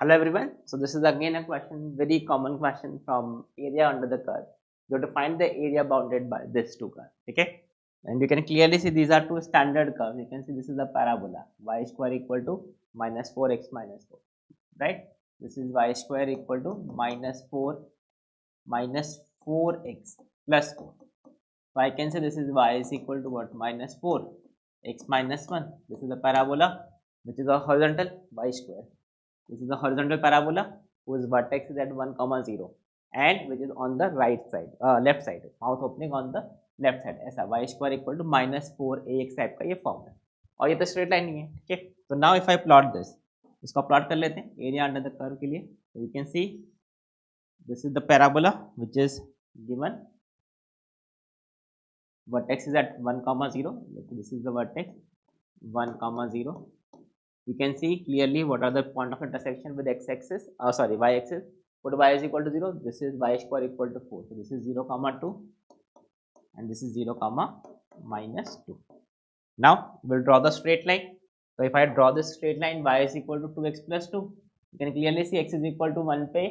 Hello everyone. So this is again a question, very common question from area under the curve. You have to find the area bounded by this two curves. Okay, and you can clearly see these are two standard curves. You can see this is the parabola y square equal to minus 4x minus 4, right? This is y square equal to minus 4x plus 4. So I can say this is y is equal to what? Minus 4 x minus 1. This is the parabola which is a horizontal y square. This is the horizontal parabola whose vertex is at 1 comma 0 and which is on the right side, left side, mouth opening on the left side. ऐसा y square equal to minus 4ax type का ये form है और ये तो straight line नहीं है. ठीक है, तो now if I plot this, इसको प्लॉट कर लेते हैं एरिया अंडर द कर्व के लिए. You can see this is the parabola which is given. Vertex is at 1 comma 0. This is the vertex 1 comma 0. You can see clearly what are the point of intersection with x-axis, y-axis. Put y is equal to 0. This is y square equal to 4. So this is 0 comma 2 and this is 0 comma minus 2. Now we'll draw the straight line. So if I draw this straight line, y is equal to 2x plus 2. You can clearly see x is equal to 1 पे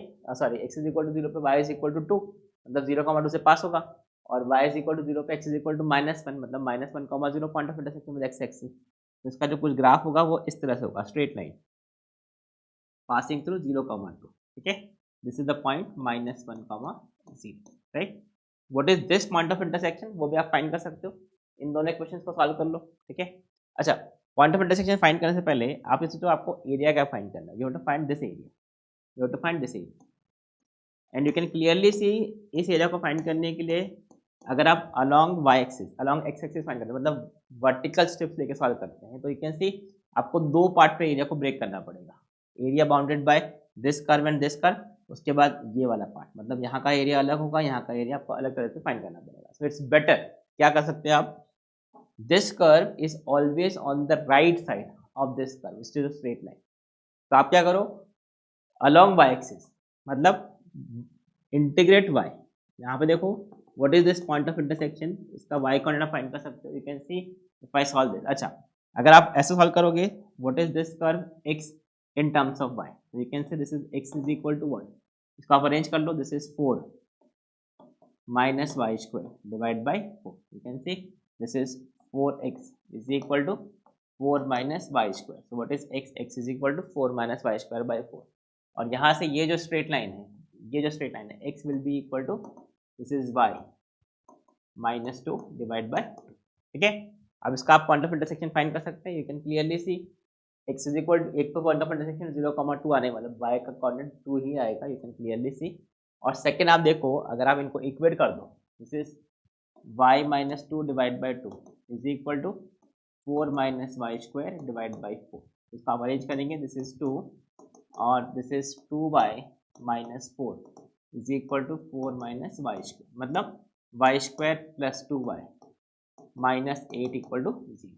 x is equal to 0 पे y is equal to 2, मतलब 0 comma 2 से पास होगा. और y is equal to 0 पे x is equal to minus 1, मतलब minus 1 comma 0 point of intersection with x axis. तो इसका जो कुछ ग्राफ होगा वो इस तरह से होगा, straight line passing through 0 comma 2. ठीक है, this is the point minus 1 comma 0, right. What is this point of intersection वो भी आप फाइंड कर सकते हो. इन दोनों क्वेश्चंस को सॉल्व कर लो. ठीक है, अच्छा, पॉइंट ऑफ इंटरसेक्शन फाइंड करने से पहले आप इसे तो आपको एरिया क्या फाइंड करना है. You have to find this area, you have to find this area and you can clearly see इस एरिया को फाइंड करने के लिए अगर आप along y axis along x axis find करते हैं, मतलब वर्टिकल स्टेप्स लेके सॉल्व करते हैं, तो यू कैन सी आपको दो पार्ट पे एरिया को ब्रेक करना पड़ेगा. Area bounded by this curve and this curve, उसके बाद ये वाला पार्ट, मतलब यहाँ का एरिया अलग होगा, यहाँ का एरिया आपको अलग तरह से फाइंड करना पड़ेगा. सो इट्स बेटर, क्या कर सकते हैं आप, this curve is always on the right side of this curve, it is a straight line. तो आप क्या करो, अलोंग y एक्सिस मतलब इंटीग्रेट y. यहाँ पे देखो what is this point of intersection, इसका y कोऑर्डिनेट फाइंड कर सकते हो. You can see if I solve this. अच्छा, अगर आप ऐसे सॉल्व करोगे, what is this curve x in terms of y, you can see this is x is equal to 1. इसको आप अरेंज कर लो, this is 4 minus y square divided by 4. You can see this is 4x is equal to 4 minus y square. So what is x? X is equal to 4 minus y square by 4. और यहाँ से ये जो straight line है, ये जो straight line है, x will be equal to this is y minus 2 divided by 2. ठीक है, अब इसका आप पॉइंट ऑफ इंटरसेक्शन फाइंड कर सकते हैं. You can clearly see x is equal to, एक तो पॉइंट ऑफ इंटरसेक्शन 0 कॉमा 2 आने वाला, y का कोऑर्डिनेट 2 ही आएगा. यू कैन क्लियरली सी. और सेकेंड आप देखो, अगर आप इनको इक्वेट कर दो, this is y minus 2 divide by 2 is equal to 4 minus y square divide by 4. इसको आप अरेंज करेंगे, दिस इज 2 और this is 2y minus 4 is equal to 4 minus y square, मतलब y square plus 2y minus 8 equal to 0,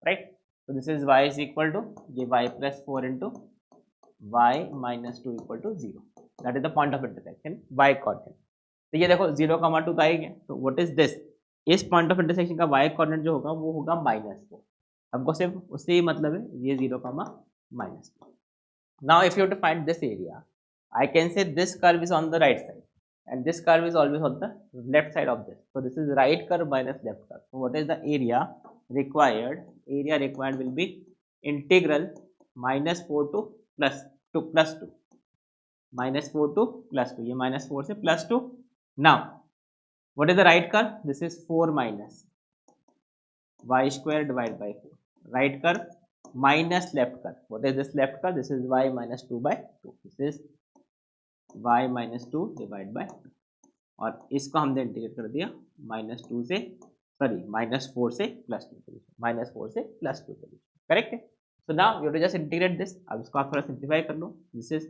right. तो this is y is equal to ये y plus 4 into y minus 2 equal to 0. That is the point of intersection y coordinate. तो ये देखो 0 comma 2 का आ गया. तो what is this, इस point of intersection का y कोऑर्डिनेट जो होगा वो होगा माइनस 4. हमको सिर्फ उससे ही मतलब है, ये 0 comma minus 4. Now if you have to find this area, I can say this curve is on the right side and this curve is always on the left side of this. So this is right curve minus left curve. So what is the area required? Area required will be integral minus 4 to plus 2 minus 4 to plus 2. ये minus 4 से plus 2. Now what is the right curve? This is 4 minus y square divided by 4. Right curve minus left curve. What is this left curve? This is y minus 2 by 2. This is y minus 2 divide by 2 और इसको हमने integrate कर दिया minus 2 से minus 4 से plus 2, minus 4 से plus 2. Correct है. So now you to just integrate this. अब इसको आप थोड़ा सिंप्लीफाई कर लो. दिस इज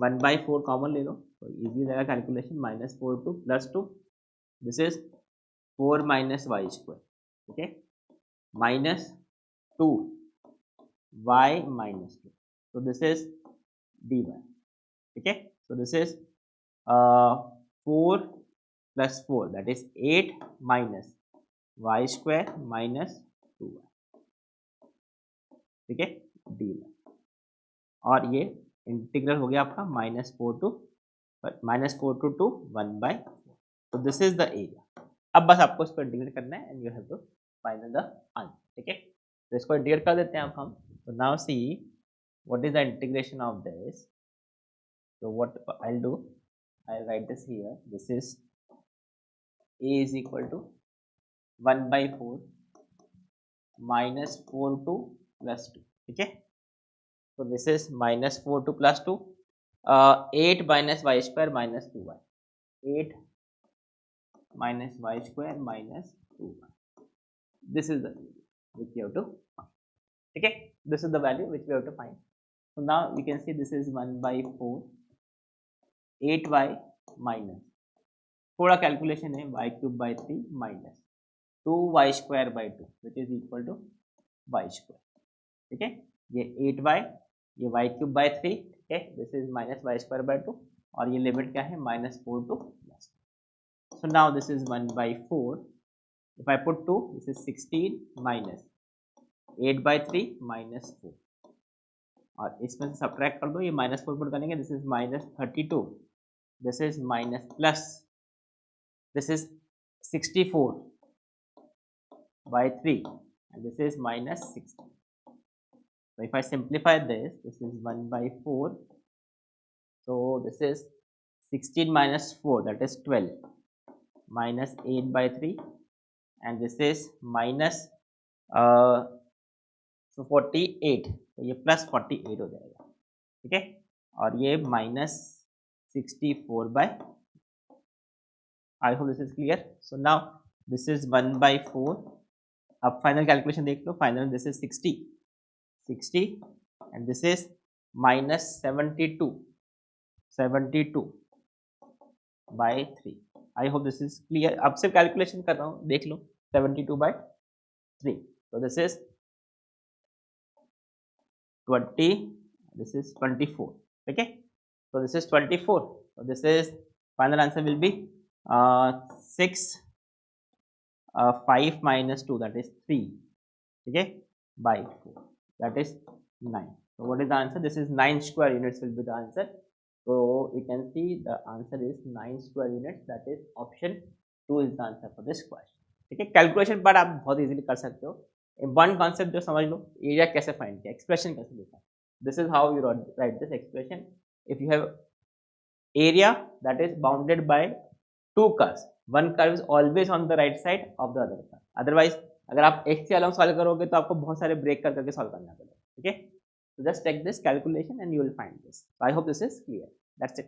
1/4 कॉमन ले लो तो इजी हो जाएगा calculation. Minus 4 to plus 2, this is 4 minus y square, okay, minus 2 y minus 2. तो दिस इज dy. ठीक है, so this is 4 plus 4 that is 8 minus y square minus 2y. ठीक है, dy. और ये इंटीग्रल हो गया आपका -4 टू 2 1/4. तो दिस इज द एरिया. अब बस आपको इसको इंटीग्रेट करना है and you have to find the answer. ठीक है, तो इसको इंटीग्रेट कर देते हैं अब हम. तो now see what is the integration of this. So what I'll do, I'll write this here. This is a is equal to 1/4 -4 to +2. ठीक है, so this is -4 to +2. 8 minus y square minus 2y. 8 minus y square minus 2y. This is the value which you have to find. Okay, this is the value which we have to find. So now we can see this is 1/4 8y minus, थोड़ा calculation है, y³/3 minus 2y²/2 which is equal to y². ठीक है, ये 8y, ये y³/3. ठीक है, this is -y²/2 और ये लिमिट क्या है -4 to +. So now this is 1/4. If I put 2, this is 16 minus 8/3 minus 4. और इसमें से सब्ट्रैक्ट कर दो, ये -4 पुट करेंगे, this is -32. This is minus plus. This is 64/3 and this is -60. So if I simplify this, this is 1/4. So this is 16 minus 4, that is 12, minus 8/3 and this is minus so 48. तो ये plus 48 हो जाएगा. ठीक है, और ये -64/. I hope this is clear. So now this is 1/4. अब final calculation देख लो. Final this is 60 and this is -72/3. I hope this is clear. अब सिर्फ कैलकुलेशन कर रहा हूँ, देख लो. 72/3. So this is 20. This is 24. Okay, so this is 24. So this is final answer will be 6 5 minus 2, that is 3. Okay, by 4, that is 9. So what is the answer? This is 9 square units will be the answer. So you can see the answer is 9 square units. That is option 2 is the answer for this question. ठीक है, calculation part आप बहुत easily कर सकते हो. One concept जो समझ लो, area कैसे फाइंड किया, एक्सप्रेशन कैसे लिखा. This is how you write this expression. If you have area that is bounded by two curves, one curve is always on the right side of the other curve. Otherwise, अगर आप एक से अलग solve करोगे तो आपको बहुत सारे ब्रेक कर करके सॉल्व करना पड़ेगा. ठीक है, so just take this calculation and you will find this. So I hope this is clear. That's it.